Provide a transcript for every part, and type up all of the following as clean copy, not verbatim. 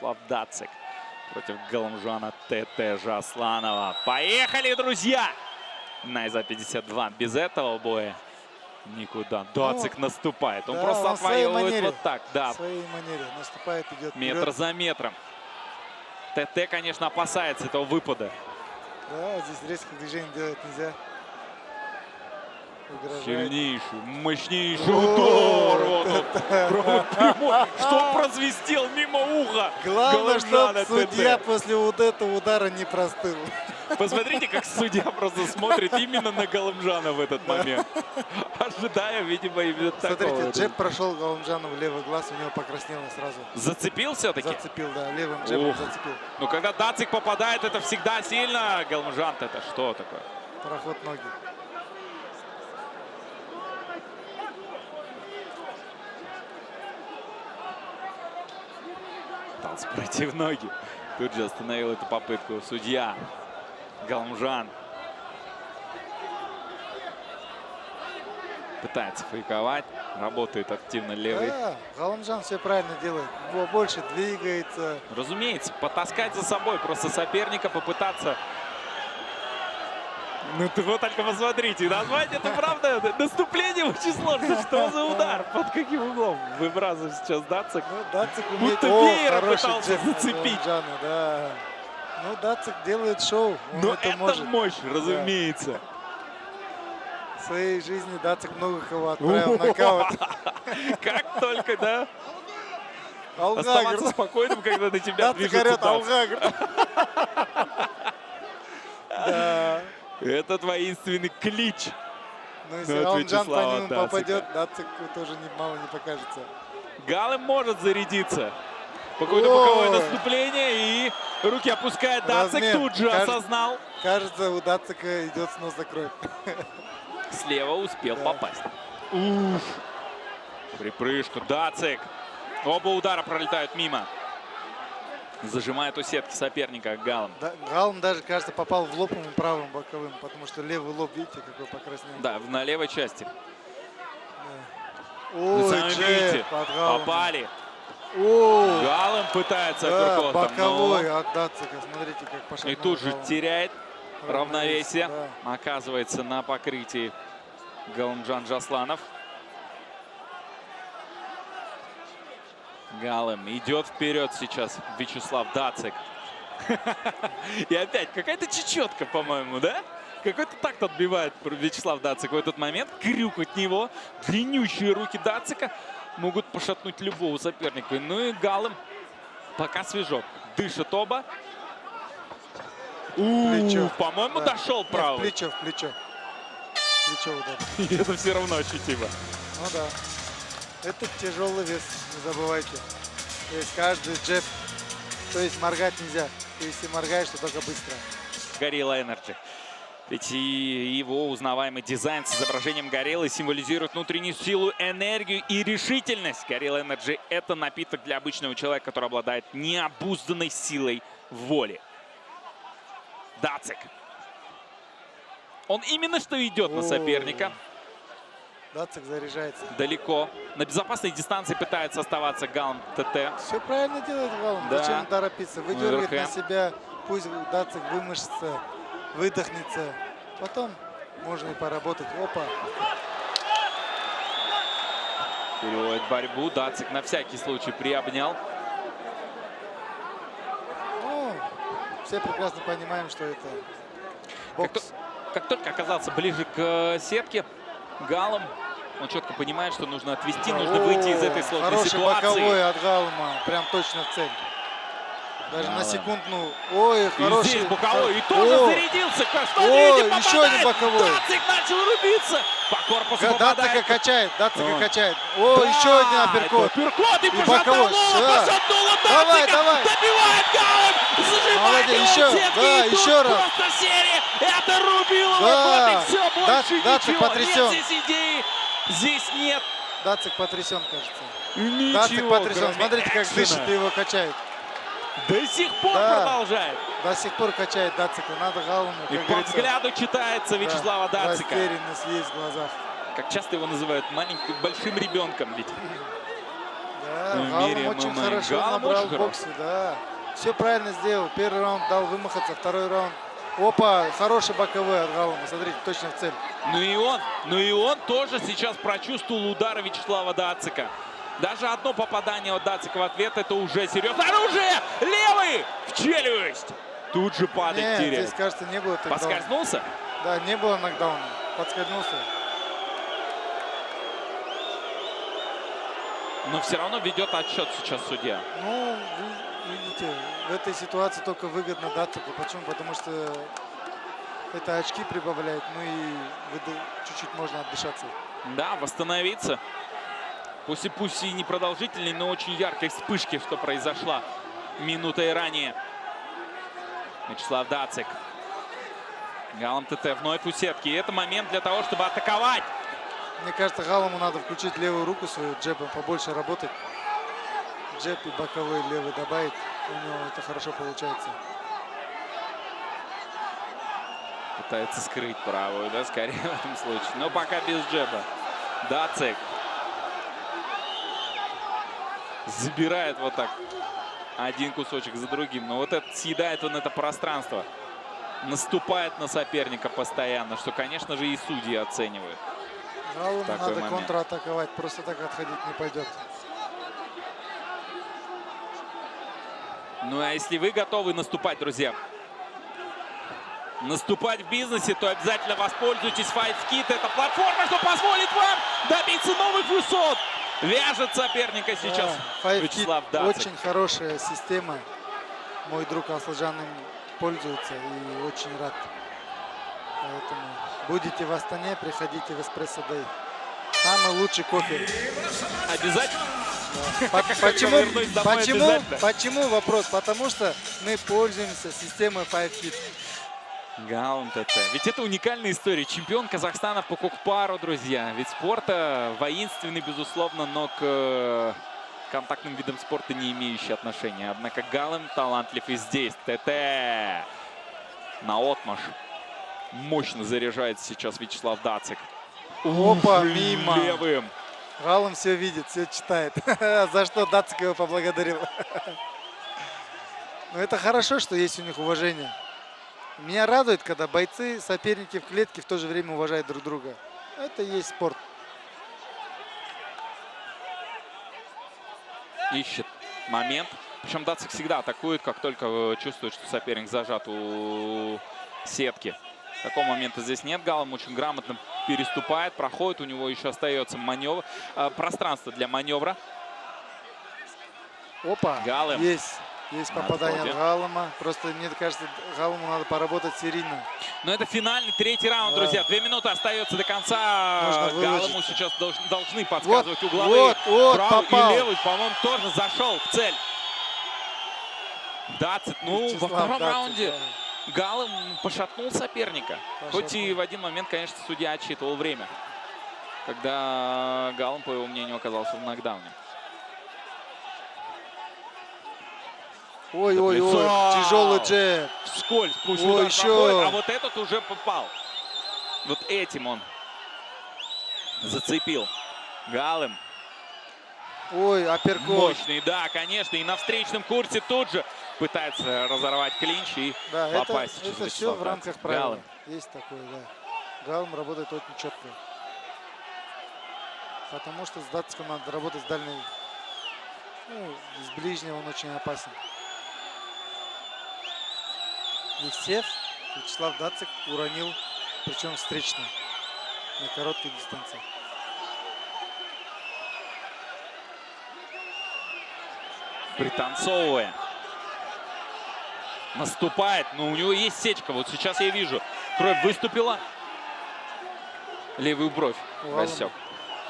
Вячеслав Дацик против Галымжана ТТ Жасланова. Поехали, друзья! Найза 52. Без этого боя никуда. Дацик наступает. Он просто отвоевывает вот так. Да. В своей манере наступает, идет метр вперед. за метром. ТТ, конечно, опасается этого выпада. Да, здесь резких движений делать нельзя. Угрожает. Сильнейший, мощнейший удар. Вот он, прямой. Что он прозвестел мимо уха. Главное, чтобы ТТ. судья после вот этого удара не простыл. Посмотрите, как судья просто смотрит именно на Галымжана в этот момент. Ожидая, видимо, именно такого. Смотрите, джеб прошел Галымжану в левый глаз, у него покраснело сразу. Зацепил все-таки? Зацепил, да, левым джебом зацепил. Ну, когда Дацик попадает, это всегда сильно. Галымжан-то это что такое? Проход ноги. Танц против ноги. Тут же остановил эту попытку судья Галымжан. Пытается фейковать. Работает активно левый. Да, Галымжан все правильно делает. Больше двигается. Разумеется, потаскать за собой просто соперника, попытаться. Ну ты вот только посмотрите. Назвать это правда наступление очень сложно. Что за удар? Под каким углом выбрасывает сейчас Дацик? Ну, Дацик умеет. Будто веером пытался зацепить. Да. Ну, Дацик делает шоу. Но это может. Мощь, разумеется. Да. В своей жизни Дацик много кого отправил в нокаут. Как только, да? Алгагр. Оставаться спокойным, когда на тебя движется Дацик. Алгагр. Да. Это воинственный клич. Но если Галымжан по нему попадет, Дацику тоже мало не покажется. Галым может зарядиться. Какое-то боковое наступление и руки опускает. Дацик тут же осознал. Кажется, у Дацика идет снос за кровь. Слева успел попасть. Уф. Припрыжку. Дацик. Оба удара пролетают мимо. Зажимает у сетки соперника Галым. Да, Галым даже, кажется, попал в лоб ему правым боковым, потому что левый лоб, видите, какой покраснел. Да, на левой части. Да. Ой, видите, попали. О, Галым пытается да, боковой от Дацика. Смотрите, как пошел. И тут же теряет равновесие. Да. Оказывается на покрытии Галымжан Жасланов. Галым идет вперед сейчас Вячеслав Дацик. И опять какая-то чечетка, по-моему, да? Какой-то такт отбивает Вячеслав Дацик в этот момент. Крюк от него. Длиннющие руки Дацика могут пошатнуть любого соперника. Ну и Галым пока свежо. Дышит оба. По-моему, дошел правый. В плечо, в плечо. Плечо удар. Это все равно ощутимо. Ну да. Это тяжелый вес, не забывайте. То есть каждый джеб, то есть моргать нельзя. Ты если моргаешь, то только быстро. Gorilla Energy. Ведь и его узнаваемый дизайн с изображением гориллы символизирует внутреннюю силу, энергию и решительность. Gorilla Energy – это напиток для обычного человека, который обладает необузданной силой воли. Дацик. Он именно что идет на соперника. Дацик заряжается. Далеко. На безопасной дистанции пытается оставаться Галым ТТ. Все правильно делает Галым. Да. Зачем торопиться? Выдергивает на себя. Пусть Дацик вымышится, выдохнется. Потом можно и поработать. Опа. Переводит борьбу. Дацик на всякий случай приобнял. Ну, все прекрасно понимаем, что это бокс. Как только оказался ближе к сетке, Галым, он четко понимает, что нужно отвести, нужно выйти из этой сложной хороший ситуации. Боковой от Галыма, прям точно в цель. Даже на секундную. Ой, хороший. И здесь боковой, и тоже зарядился. Ой, еще один боковой. Дацик начал рубиться. По корпусу попадает. Дацика качает, Дацика качает. О, еще один апперкот. Апперкот и боковой. пошатнуло Давай, Дацика. давай. Добивает Галым. Зажимает Молодец, его еще, сетки. да, И тут еще раз. просто серия. Это рубило. Да. Вот и все, больше Дацик ничего. потрясен. Нет здесь идеи. Здесь нет. Дацик потрясен, кажется. Ничего, Дацик потрясен. кроме Смотрите, как экшена. дышит и его качает. До сих пор продолжает. До сих пор качает Дацика. Надо Галыму. И по взгляду читается Вячеслава Дацика. Растерянность есть в глазах. Как часто его называют большим ребенком ведь. Да. Да, в Галам мире очень ММА. хорошо Галам набрал очень в хорошо. боксе, да. Все правильно сделал. Первый раунд дал вымахаться, второй раунд. Опа, хороший боковой от Галама. Смотрите, точно в цель. Ну и он тоже сейчас прочувствовал удары Вячеслава Дацика. Даже одно попадание от Дацика в ответ, это уже серьезно. Оружие! Левый! В челюсть! Тут же падает Нет, Терехов. здесь, кажется, не было нокдауна. Поскользнулся? Да, не было нокдауна. Подскользнулся. Но все равно ведет отсчет сейчас судья. Ну, вы видите, в этой ситуации только выгодно Дацику. Почему? Потому что это очки прибавляет, ну и чуть-чуть можно отдышаться. Да, восстановиться. Пусть и непродолжительной, но очень яркой вспышки, что произошла минутой ранее. Вячеслав Дацик. Галам ТТ вновь у сетки. И это момент для того, чтобы атаковать. Мне кажется, Галаму надо включить левую руку свою, джебом побольше работать. Джеб и боковой левый добавить. У него это хорошо получается. Пытается скрыть правую, да, скорее в этом случае. Но пока без джеба. Дацик. Забирает вот так один кусочек за другим. Но вот это съедает он это пространство. Наступает на соперника постоянно, что, конечно же, и судьи оценивают. Галаму Такой надо момент. контратаковать, просто так отходить не пойдет. Ну а если вы готовы наступать, друзья, наступать в бизнесе, то обязательно воспользуйтесь Fight Kit. Это платформа, что позволит вам добиться новых высот. Вяжет соперника сейчас Fight Вячеслав Kit Дацик. очень хорошая система. Мой друг Аслджан им пользуется и очень рад. Поэтому будете в Астане, приходите в Эспрессо Дэй. Самый лучший кофе. Обязательно? Почему? вернусь домой обязательно. Почему вопрос? Потому что мы пользуемся системой Fight Kit. Галам ТТ. Ведь это уникальная история. Чемпион Казахстана по кокпару, друзья. Вид спорта воинственный, безусловно, но к контактным видам спорта не имеющий отношения. Однако Галам талантлив и здесь. ТТ наотмашь. Мощно заряжается сейчас Вячеслав Дацик. Опа, Ух, мимо. Левым. Галам все видит, все читает. За что Дацик его поблагодарил. Но это хорошо, что есть у них уважение. Меня радует, когда бойцы, соперники в клетке в то же время уважают друг друга. Это и есть спорт. Ищет момент. Причем Дацик всегда атакует, как только чувствует, что соперник зажат у сетки. Такого момента здесь нет. Галам очень грамотно переступает, проходит. У него еще остается маневр, пространство для маневра. Опа, Галам. Есть попадание отходе. от Галама. Просто мне кажется, Галаму надо поработать серийно. Но это финальный третий раунд, Да. друзья. 2 минуты остается до конца. Нужно выложиться. Галаму сейчас должны подсказывать угловые. Вот, Правый попал. и левый, по-моему, тоже зашел в цель. Дацик, ну, во Вячеслав втором Дацик, раунде да. Галам пошатнул соперника. Хоть и Пошатнул. в один момент, конечно, судья отсчитывал время, когда Галам, по его мнению, оказался в нокдауне. Ой-ой-ой, Лицо. тяжелый джеб. Вскользь пусть Ой, удар еще. проходит, а вот этот уже попал. Вот этим он зацепил. Галам. Ой, апперкот. Мощный, да, конечно. И на встречном курсе тут же пытается разорвать клинч и Да, попасть сейчас это все Вячеслав в рамках Дацик. правил. Галам. Есть такое, да. Галам работает очень четко. Потому что с Дациком надо работать с дальней. Ну, с ближнего он очень опасен. И всех Вячеслав Дацик уронил, причем встречно, на короткой дистанции. Пританцовывая. Наступает, но у него есть сечка. Вот сейчас я вижу. Кровь выступила. Левую бровь Галам. рассек.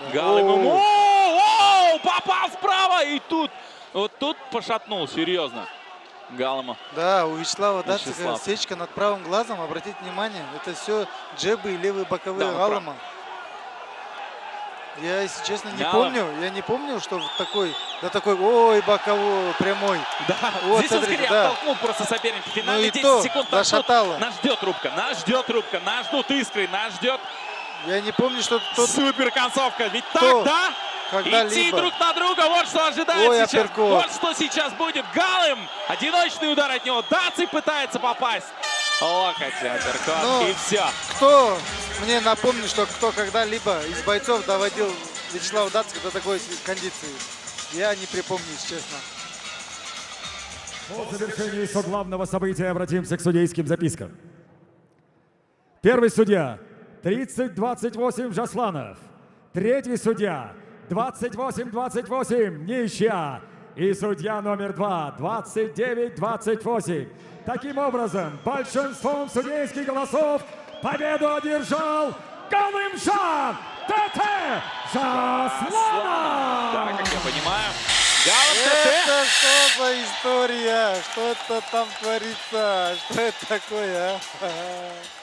Да. Галам О, ему. О, попал справа. И тут, вот тут пошатнул, серьезно. Галама. Да, у Вячеслава Дацика Вячеслав. сечка над правым глазом, обратите внимание, это все джебы и левые боковые Да, Галама. Я, если честно, не Галам. помню. Я не помню, что в такой, ой, боковой, прямой. Да, Вот, здесь он смотрите, скорее да. оттолкнул просто соперника. Ну Финальные и 10 то, секунд. Нас ждет, зашатало. нас ждет рубка, нас ждут искры, нас ждет Я не помню, что тот... супер концовка. Ведь Кто? так, да? Идти друг на друга, вот что ожидает Ой, сейчас. апперкот. Вот что сейчас будет. Галым. Одиночный удар от него. Дацик пытается попасть. Локоть, апперкот. Ну, И все. Кто мне напомнит, что кто когда-либо из бойцов доводил Вячеслава Дацика до такой кондиции? Я не припомню, если честно. По завершении главного события обратимся к судейским запискам. Первый судья 30-28 Жасланов. Третий судья 28-28 ничья. И судья номер 2 29-28. Таким образом, большинством судейских голосов победу одержал Галымжан ТТ Жасланов. Да, как я понимаю. Галым ТТ. Это что за история? Что-то там творится. Что это такое, а?